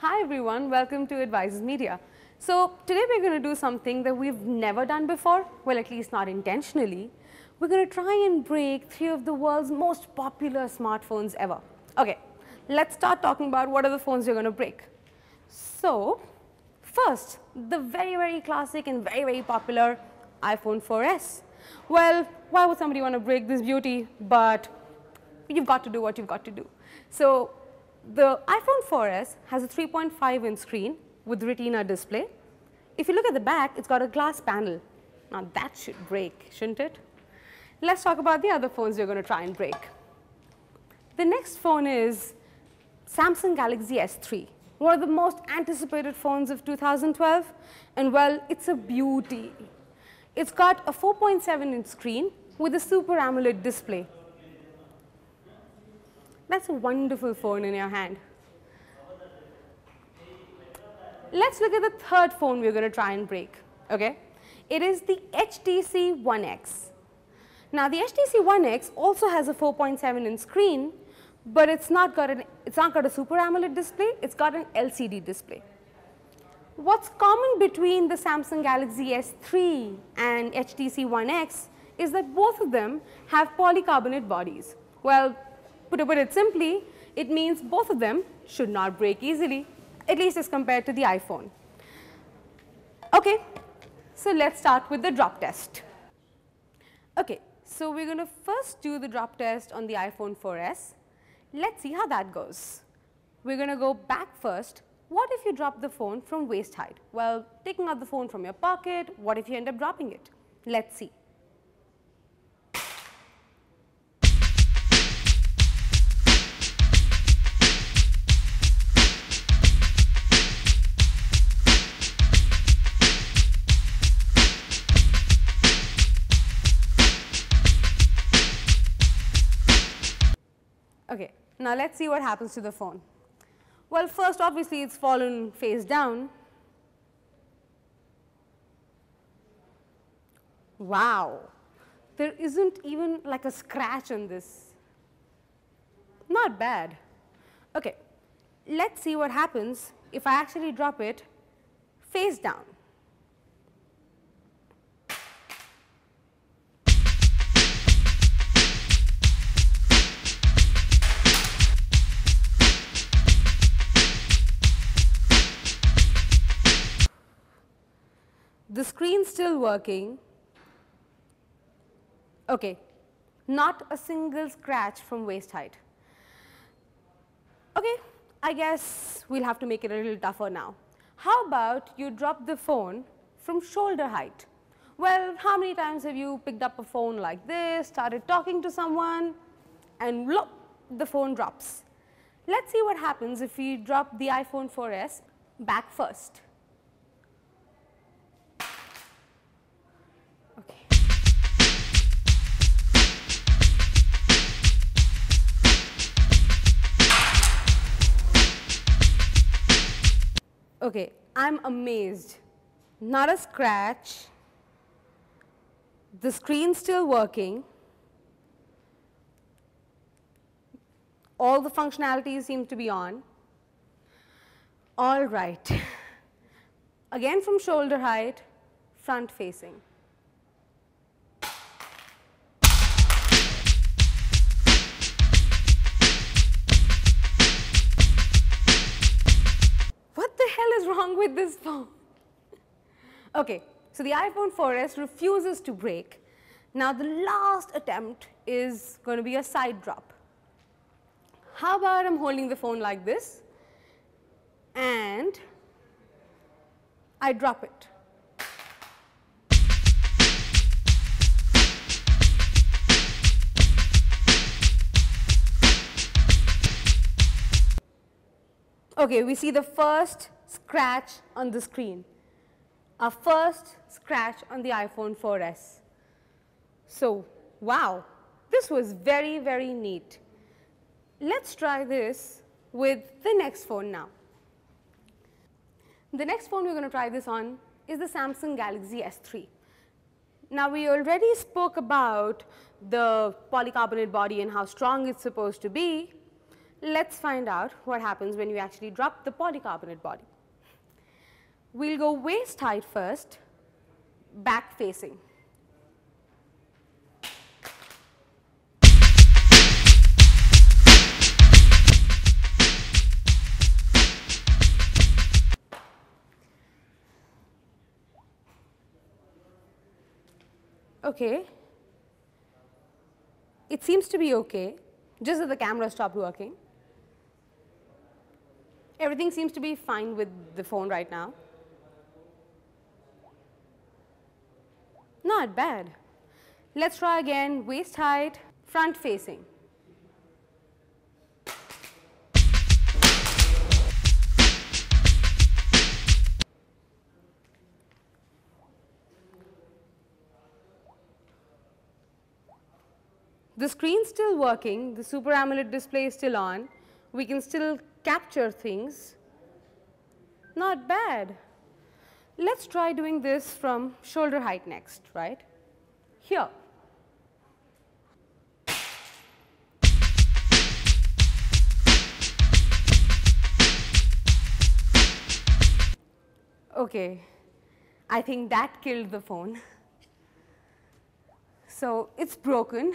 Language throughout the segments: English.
Hi everyone, welcome to Advisors Media. So today we're going to do something that we've never done before, well at least not intentionally. We're going to try and break 3 of the world's most popular smartphones ever. Okay, let's start talking about what are the phones you're going to break. So first, the very classic and very popular iPhone 4S. Well, why would somebody want to break this beauty? But you've got to do what you've got to do. So the iPhone 4S has a 3.5-inch screen with Retina display. If you look at the back, it's got a glass panel. Now that should break, shouldn't it? Let's talk about the other phones you're going to try and break. The next phone is Samsung Galaxy S3, one of the most anticipated phones of 2012, and well, it's a beauty. It's got a 4.7-inch screen with a Super AMOLED display. That's a wonderful phone in your hand. Let's look at the third phone we're going to try and break. Okay? It is the HTC One X. Now the HTC One X also has a 4.7-inch screen, but it's not got a Super AMOLED display, it's got an LCD display. What's common between the Samsung Galaxy S3 and HTC One X is that both of them have polycarbonate bodies. Well, to put it simply, it means both of them should not break easily, at least as compared to the iPhone. Okay, so let's start with the drop test. Okay, so we're going to first do the drop test on the iPhone 4S. Let's see how that goes. We're going to go back first. What if you drop the phone from waist height? Well, taking out the phone from your pocket, what if you end up dropping it? Let's see. Okay, now let's see what happens to the phone. Well, first obviously it's fallen face down. Wow, there isn't even like a scratch on this. Not bad. Okay, let's see what happens if I actually drop it face down. The screen's still working. Okay, not a single scratch from waist height. Okay, I guess we'll have to make it a little tougher now. How about you drop the phone from shoulder height? Well, how many times have you picked up a phone like this, started talking to someone, and look, the phone drops. Let's see what happens if we drop the iPhone 4S back first. Okay, I'm amazed. Not a scratch. The screen's still working. All the functionalities seem to be on. All right. Again from shoulder height, front facing. Wrong with this phone? Okay, so the iPhone 4S refuses to break. Now the last attempt is going to be a side drop. How about I'm holding the phone like this and I drop it. Okay, we see the first scratch on the screen. Our first scratch on the iPhone 4S. So, wow, this was very neat. Let's try this with the next phone now. The next phone we're going to try this on is the Samsung Galaxy S3. Now, we already spoke about the polycarbonate body and how strong it's supposed to be. Let's find out what happens when you actually drop the polycarbonate body. We'll go waist height first, back facing. Okay, it seems to be okay, just that the camera stopped working. Everything seems to be fine with the phone right now. Not bad. Let's try again, waist height, front facing. The screen's still working, the Super AMOLED display is still on, we can still capture things. Not bad. Let's try doing this from shoulder height next, right? Here. Okay, I think that killed the phone. So it's broken.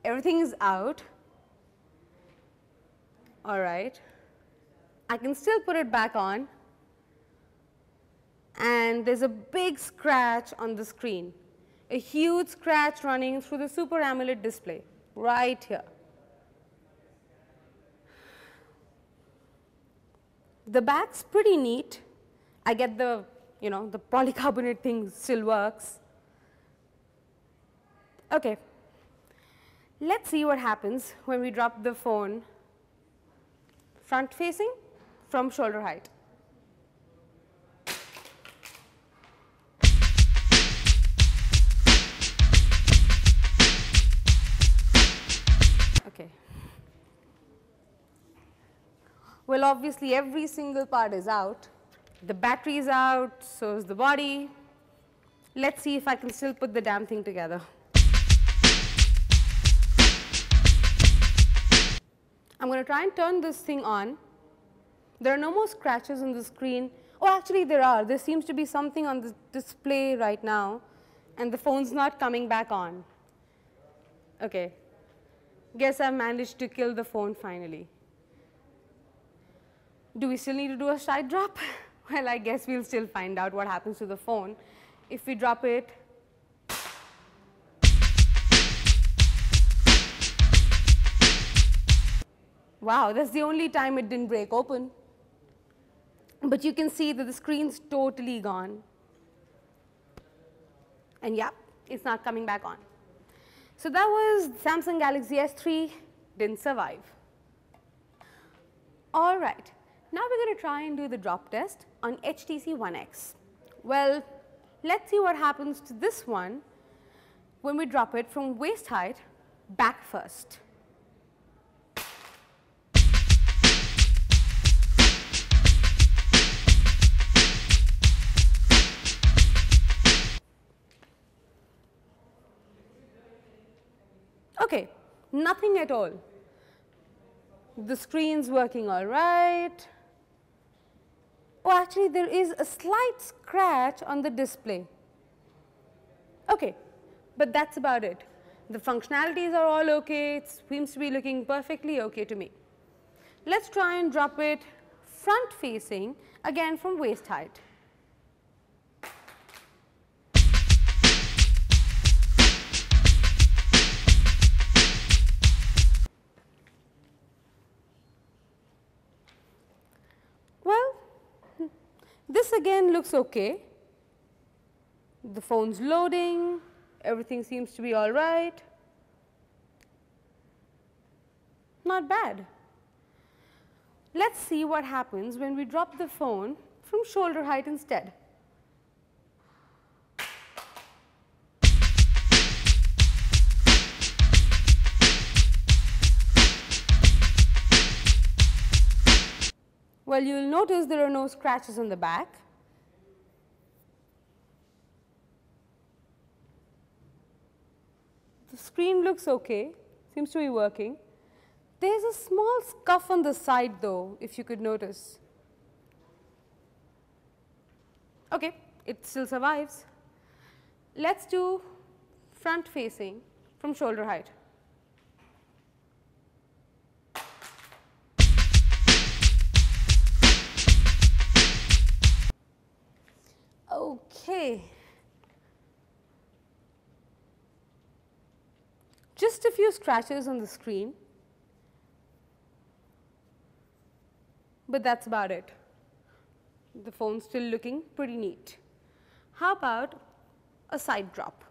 Everything is out. All right. I can still put it back on. And there's a big scratch on the screen. A huge scratch running through the Super AMOLED display right here. The back's pretty neat. I get the, the polycarbonate thing still works. Okay. Let's see what happens when we drop the phone front facing from shoulder height. Okay. Well, obviously every single part is out. The battery is out, so is the body. Let's see if I can still put the damn thing together. I'm going to try and turn this thing on. There are no more scratches on the screen. Oh, actually there are. There seems to be something on the display right now, and the phone's not coming back on. Okay. Guess I managed to kill the phone finally. Do we still need to do a side drop? Well, I guess we'll still find out what happens to the phone if we drop it. Wow, that's the only time it didn't break open. But you can see that the screen's totally gone. And yeah, it's not coming back on. So that was Samsung Galaxy S3, didn't survive. All right, now we're going to try and do the drop test on HTC One X. Well, let's see what happens to this one when we drop it from waist height back first. Okay, nothing at all. The screen's working all right. Oh, actually there is a slight scratch on the display. Okay, but that's about it. The functionalities are all okay. It seems to be looking perfectly okay to me. Let's try and drop it front facing, again from waist height. This again looks okay. The phone's loading, everything seems to be all right. Not bad. Let's see what happens when we drop the phone from shoulder height instead. Well, you'll notice there are no scratches on the back. The screen looks okay, seems to be working. There's a small scuff on the side though, if you could notice. Okay, it still survives. Let's do front facing from shoulder height. Okay. Just a few scratches on the screen, but that's about it. The phone's still looking pretty neat. How about a side drop?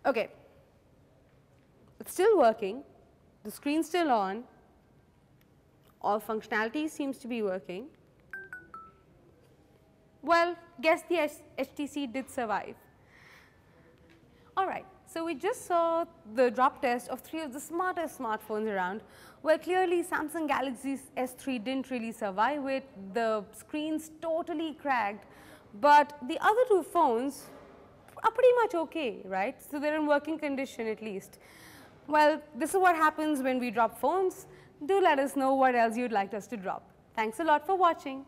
Okay, it's still working, the screen's still on, all functionality seems to be working. Well, guess the HTC did survive. Alright, so we just saw the drop test of 3 of the smartest smartphones around. Well, clearly Samsung Galaxy S3 didn't really survive it, the screen's totally cracked, but the other 2 phones are pretty much okay, right? So they're in working condition at least. Well, this is what happens when we drop phones. Do let us know what else you'd like us to drop. Thanks a lot for watching.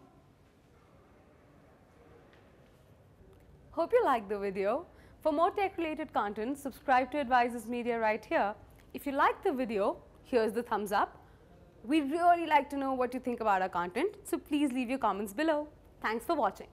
Hope you liked the video. For more tech-related content, subscribe to Advisors Media right here. If you liked the video, here's the thumbs up. We'd really like to know what you think about our content, so please leave your comments below. Thanks for watching.